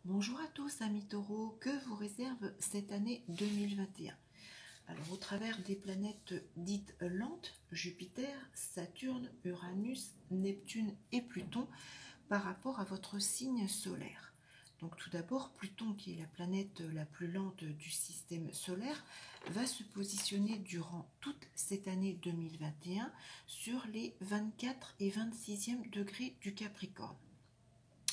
Bonjour à tous amis taureaux, que vous réserve cette année 2021? Alors au travers des planètes dites lentes, Jupiter, Saturne, Uranus, Neptune et Pluton, par rapport à votre signe solaire. Donc tout d'abord, Pluton, qui est la planète la plus lente du système solaire, va se positionner durant toute cette année 2021 sur les 24 et 26e degrés du Capricorne,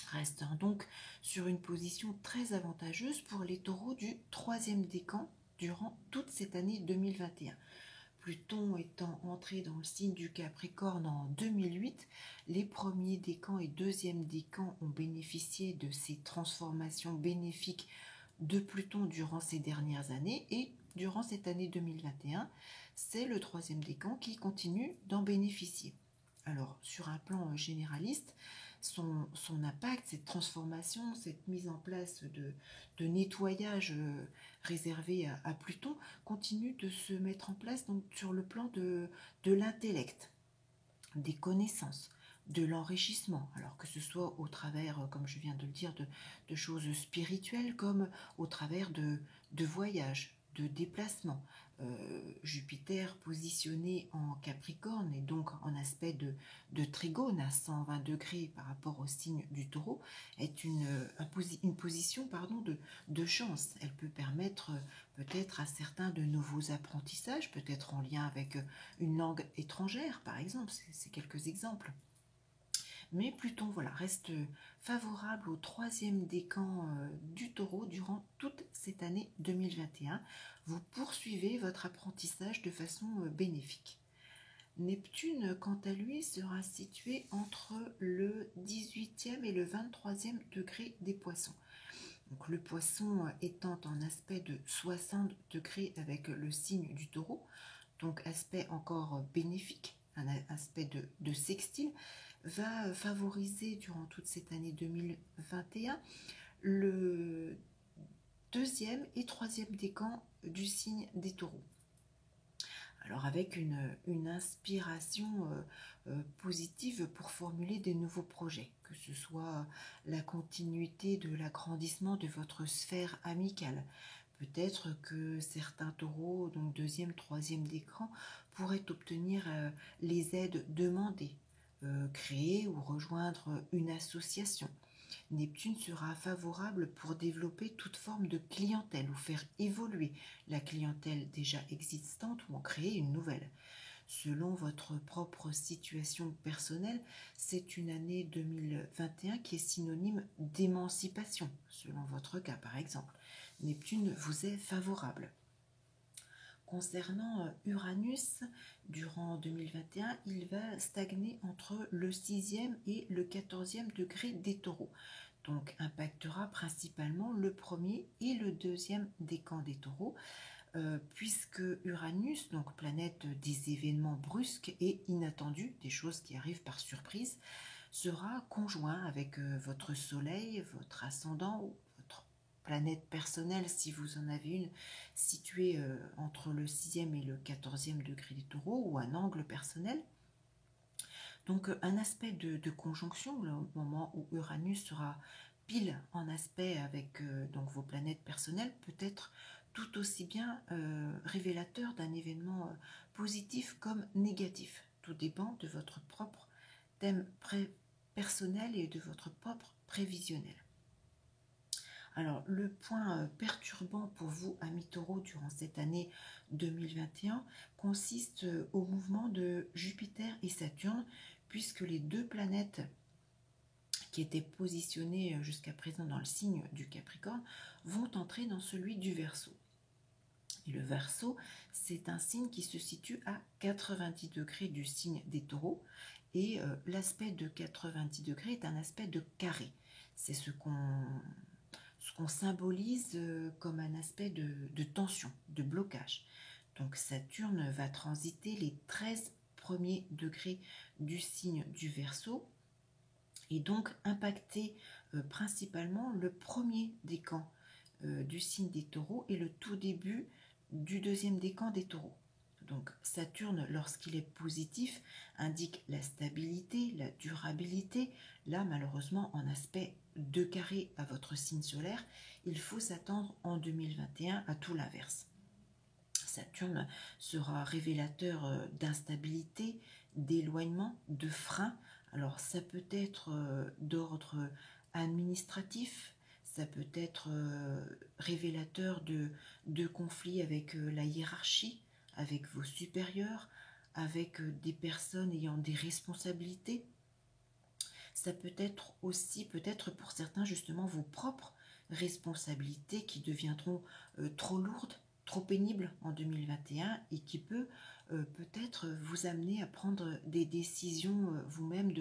restant donc sur une position très avantageuse pour les taureaux du troisième décan durant toute cette année 2021. Pluton étant entré dans le signe du Capricorne en 2008, les premiers décans et deuxième décans ont bénéficié de ces transformations bénéfiques de Pluton durant ces dernières années, et durant cette année 2021, c'est le troisième décan qui continue d'en bénéficier. Alors, sur un plan généraliste, son impact, cette transformation, cette mise en place de nettoyage réservé à Pluton continue de se mettre en place donc, sur le plan de l'intellect, des connaissances, de l'enrichissement, alors que ce soit au travers, comme je viens de le dire, de choses spirituelles, comme au travers de voyages, de déplacements. Jupiter positionné en Capricorne et donc en aspect de trigone à 120 degrés par rapport au signe du taureau est une position de chance. Elle peut permettre peut-être à certains de nouveaux apprentissages, peut-être en lien avec une langue étrangère par exemple, c'est quelques exemples. Mais Pluton reste favorable au troisième décan du taureau durant toute cette année 2021. Vous poursuivez votre apprentissage de façon bénéfique. Neptune, quant à lui, sera situé entre le 18e et le 23e degré des poissons. Donc, le poisson étant en aspect de 60 degrés avec le signe du taureau, donc aspect encore bénéfique, un aspect de sextile, va favoriser durant toute cette année 2021 le deuxième et troisième décan du signe des taureaux. Alors avec une inspiration positive pour formuler des nouveaux projets, que ce soit la continuité de l'agrandissement de votre sphère amicale. Peut-être que certains taureaux, donc deuxième, troisième décan, pourraient obtenir les aides demandées, créer ou rejoindre une association. Neptune sera favorable pour développer toute forme de clientèle ou faire évoluer la clientèle déjà existante ou en créer une nouvelle. Selon votre propre situation personnelle, c'est une année 2021 qui est synonyme d'émancipation, selon votre cas par exemple. Neptune vous est favorable. Concernant Uranus, durant 2021, il va stagner entre le 6e et le 14e degré des taureaux. Donc impactera principalement le premier et le deuxième décan des taureaux, puisque Uranus, donc planète des événements brusques et inattendus, des choses qui arrivent par surprise, sera conjoint avec votre soleil, votre ascendant ou votre planète personnelle, si vous en avez une, située entre le 6e et le 14e degré des taureaux, ou un angle personnel. Donc un aspect de conjonction, au moment où Uranus sera pile en aspect avec donc vos planètes personnelles, peut être tout aussi bien révélateur d'un événement positif comme négatif. Tout dépend de votre propre thème personnel et de votre propre prévisionnel. Alors, le point perturbant pour vous, amis taureaux, durant cette année 2021, consiste au mouvement de Jupiter et Saturne, puisque les deux planètes qui étaient positionnées jusqu'à présent dans le signe du Capricorne vont entrer dans celui du Verseau. Et le Verseau, c'est un signe qui se situe à 90 degrés du signe des taureaux, et l'aspect de 90 degrés est un aspect de carré. C'est ce qu'on symbolise comme un aspect de tension, de blocage. Donc Saturne va transiter les 13 premiers degrés du signe du Verseau et donc impacter principalement le premier décan du signe des taureaux et le tout début du deuxième décan des taureaux. Donc Saturne, lorsqu'il est positif, indique la stabilité, la durabilité. Là, malheureusement, en aspect 2 carrés à votre signe solaire, il faut s'attendre en 2021 à tout l'inverse. Saturne sera révélateur d'instabilité, d'éloignement, de frein. Alors ça peut être d'ordre administratif, ça peut être révélateur de conflits avec la hiérarchie, avec vos supérieurs, avec des personnes ayant des responsabilités. Ça peut être aussi, peut-être pour certains, justement, vos propres responsabilités qui deviendront trop lourdes, trop pénibles en 2021 et qui peut-être vous amener à prendre des décisions vous-même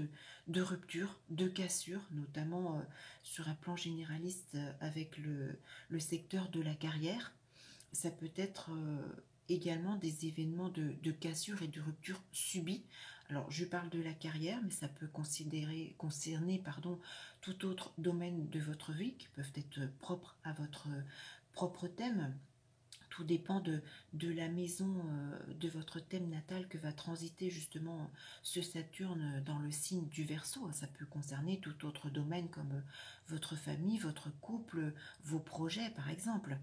de rupture, de cassure, notamment sur un plan généraliste avec le secteur de la carrière. Ça peut être également des événements de cassure et de rupture subis. Alors, je parle de la carrière, mais ça peut concerner tout autre domaine de votre vie qui peuvent être propres à votre propre thème. Tout dépend de la maison de votre thème natal que va transiter justement ce Saturne dans le signe du Verseau. Ça peut concerner tout autre domaine comme votre famille, votre couple, vos projets par exemple.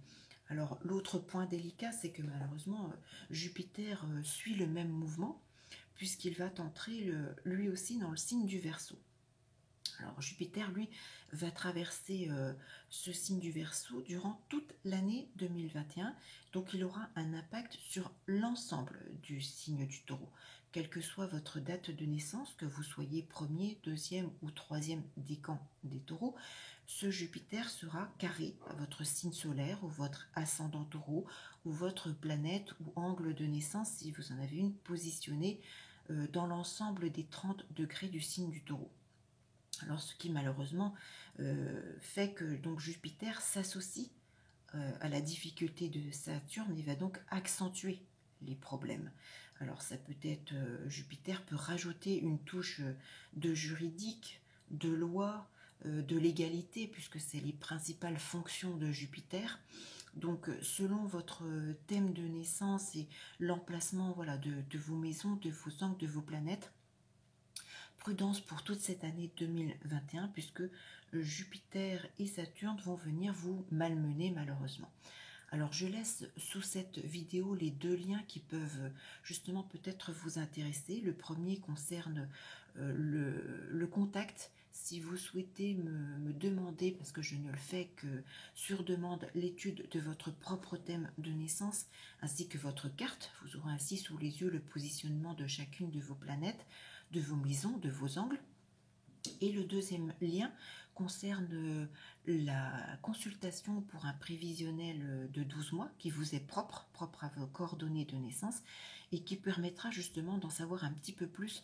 Alors l'autre point délicat, c'est que malheureusement Jupiter suit le même mouvement puisqu'il va entrer lui aussi dans le signe du Verseau. Alors Jupiter, lui, va traverser ce signe du Verseau durant toute l'année 2021. Donc il aura un impact sur l'ensemble du signe du Taureau. Quelle que soit votre date de naissance, que vous soyez premier, deuxième ou troisième décan des Taureaux, ce Jupiter sera carré à votre signe solaire ou votre ascendant Taureau ou votre planète ou angle de naissance si vous en avez une positionnée dans l'ensemble des 30 degrés du signe du Taureau. Alors ce qui malheureusement fait que donc Jupiter s'associe à la difficulté de Saturne et va donc accentuer les problèmes. Alors ça peut être, Jupiter peut rajouter une touche de juridique, de loi, de légalité, puisque c'est les principales fonctions de Jupiter. Donc selon votre thème de naissance et l'emplacement de vos maisons, de vos angles, de vos planètes, prudence pour toute cette année 2021 puisque Jupiter et Saturne vont venir vous malmener malheureusement. Alors je laisse sous cette vidéo les deux liens qui peuvent justement peut-être vous intéresser. Le premier concerne le contact. Si vous souhaitez me demander, parce que je ne le fais que sur demande, l'étude de votre propre thème de naissance ainsi que votre carte, vous aurez ainsi sous les yeux le positionnement de chacune de vos planètes, de vos maisons, de vos angles. Et le deuxième lien concerne la consultation pour un prévisionnel de 12 mois qui vous est propre à vos coordonnées de naissance et qui permettra justement d'en savoir un petit peu plus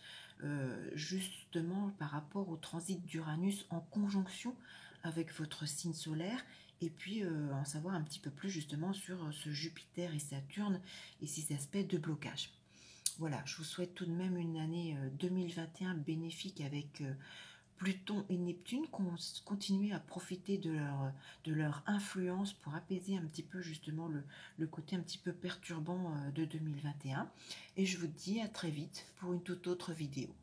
justement par rapport au transit d'Uranus en conjonction avec votre signe solaire et puis en savoir un petit peu plus justement sur ce Jupiter et Saturne et ces aspects de blocage. Voilà, je vous souhaite tout de même une année 2021 bénéfique avec Pluton et Neptune, continuer à profiter de leur influence pour apaiser un petit peu justement le côté un petit peu perturbant de 2021. Et je vous dis à très vite pour une toute autre vidéo.